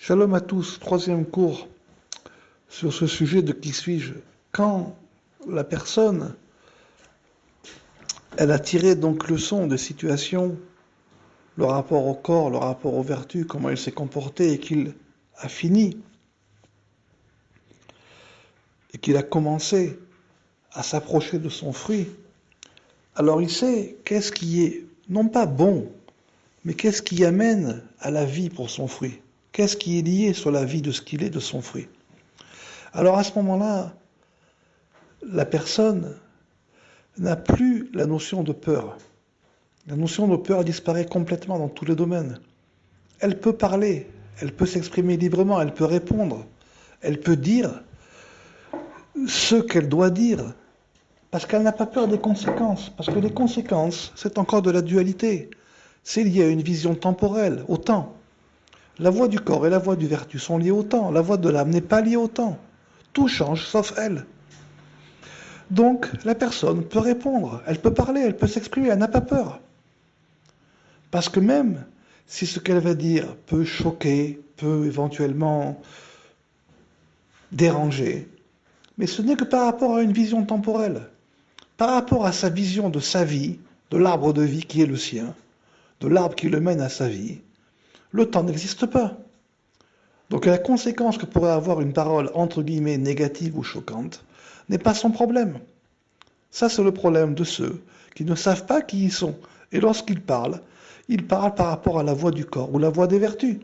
Shalom à tous, troisième cours sur ce sujet de qui suis-je. Quand la personne, elle a tiré donc leçon de situations, le rapport au corps, le rapport aux vertus, comment il s'est comporté et qu'il a fini, et qu'il a commencé à s'approcher de son fruit, alors il sait qu'est-ce qui est, non pas bon, mais qu'est-ce qui amène à la vie pour son fruit. Qu'est-ce qui est lié sur la vie de ce qu'il est, de son fruit. Alors à ce moment-là, la personne n'a plus la notion de peur. La notion de peur disparaît complètement dans tous les domaines. Elle peut parler, elle peut s'exprimer librement, elle peut répondre, elle peut dire ce qu'elle doit dire, parce qu'elle n'a pas peur des conséquences. Parce que les conséquences, c'est encore de la dualité. C'est lié à une vision temporelle, au temps. La voie du corps et la voie du vertu sont liées au temps. La voie de l'âme n'est pas liée au temps. Tout change sauf elle. Donc, la personne peut répondre, elle peut parler, elle peut s'exprimer, elle n'a pas peur. Parce que même si ce qu'elle va dire peut choquer, peut éventuellement déranger, mais ce n'est que par rapport à une vision temporelle, par rapport à sa vision de sa vie, de l'arbre de vie qui est le sien, de l'arbre qui le mène à sa vie, le temps n'existe pas. Donc la conséquence que pourrait avoir une parole entre guillemets négative ou choquante n'est pas son problème. Ça, c'est le problème de ceux qui ne savent pas qui ils sont. Et lorsqu'ils parlent par rapport à la voie du corps ou la voie des vertus.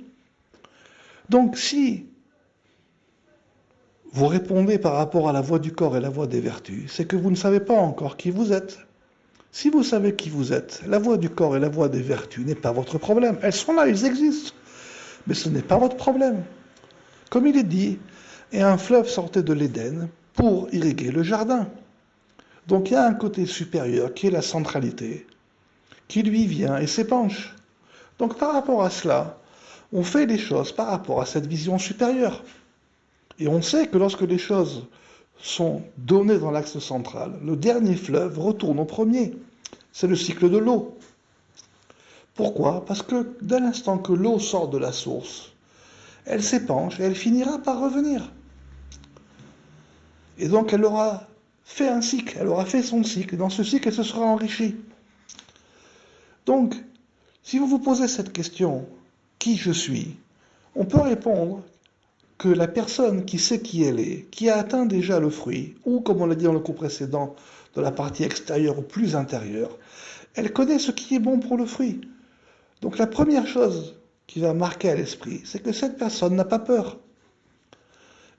Donc, si vous répondez par rapport à la voie du corps et la voie des vertus, c'est que vous ne savez pas encore qui vous êtes. Si vous savez qui vous êtes, la voie du corps et la voie des vertus n'est pas votre problème. Elles sont là, elles existent. Mais ce n'est pas votre problème. Comme il est dit, et un fleuve sortait de l'Éden pour irriguer le jardin. Donc il y a un côté supérieur qui est la centralité, qui lui vient et s'épanche. Donc par rapport à cela, on fait les choses par rapport à cette vision supérieure. Et on sait que lorsque les choses sont données dans l'axe central, le dernier fleuve retourne au premier. C'est le cycle de l'eau. Pourquoi? Parce que dès l'instant que l'eau sort de la source, elle s'épanche et elle finira par revenir. Et donc elle aura fait un cycle, elle aura fait son cycle. Dans ce cycle, elle se sera enrichie. Donc, si vous vous posez cette question, qui je suis, on peut répondre que la personne qui sait qui elle est, qui a atteint déjà le fruit, ou comme on l'a dit dans le cours précédent, de la partie extérieure ou plus intérieure, elle connaît ce qui est bon pour le fruit. Donc la première chose qui va marquer à l'esprit, c'est que cette personne n'a pas peur.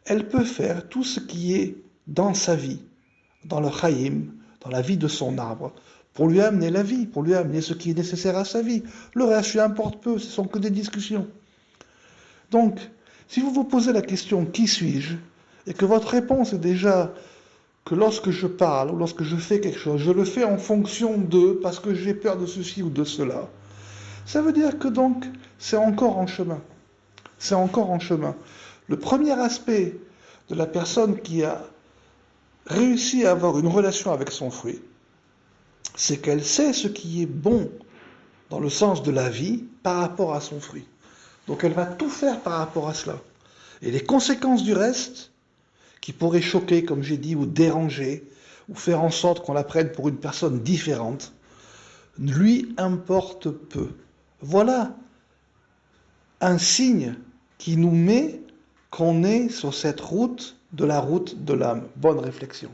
Elle peut faire tout ce qui est dans sa vie, dans le chayim, dans la vie de son arbre, pour lui amener la vie, pour lui amener ce qui est nécessaire à sa vie. Le reste lui importe peu, ce sont que des discussions. Donc, si vous vous posez la question qui suis-je, et que votre réponse est déjà que lorsque je parle ou lorsque je fais quelque chose, je le fais en fonction de, parce que j'ai peur de ceci ou de cela, ça veut dire que donc c'est encore en chemin. C'est encore en chemin. Le premier aspect de la personne qui a réussi à avoir une relation avec son fruit, c'est qu'elle sait ce qui est bon dans le sens de la vie par rapport à son fruit. Donc elle va tout faire par rapport à cela. Et les conséquences du reste, qui pourraient choquer, comme j'ai dit, ou déranger, ou faire en sorte qu'on la prenne pour une personne différente, lui importe peu. Voilà un signe qui nous met qu'on est sur cette route de la l'âme. Bonne réflexion.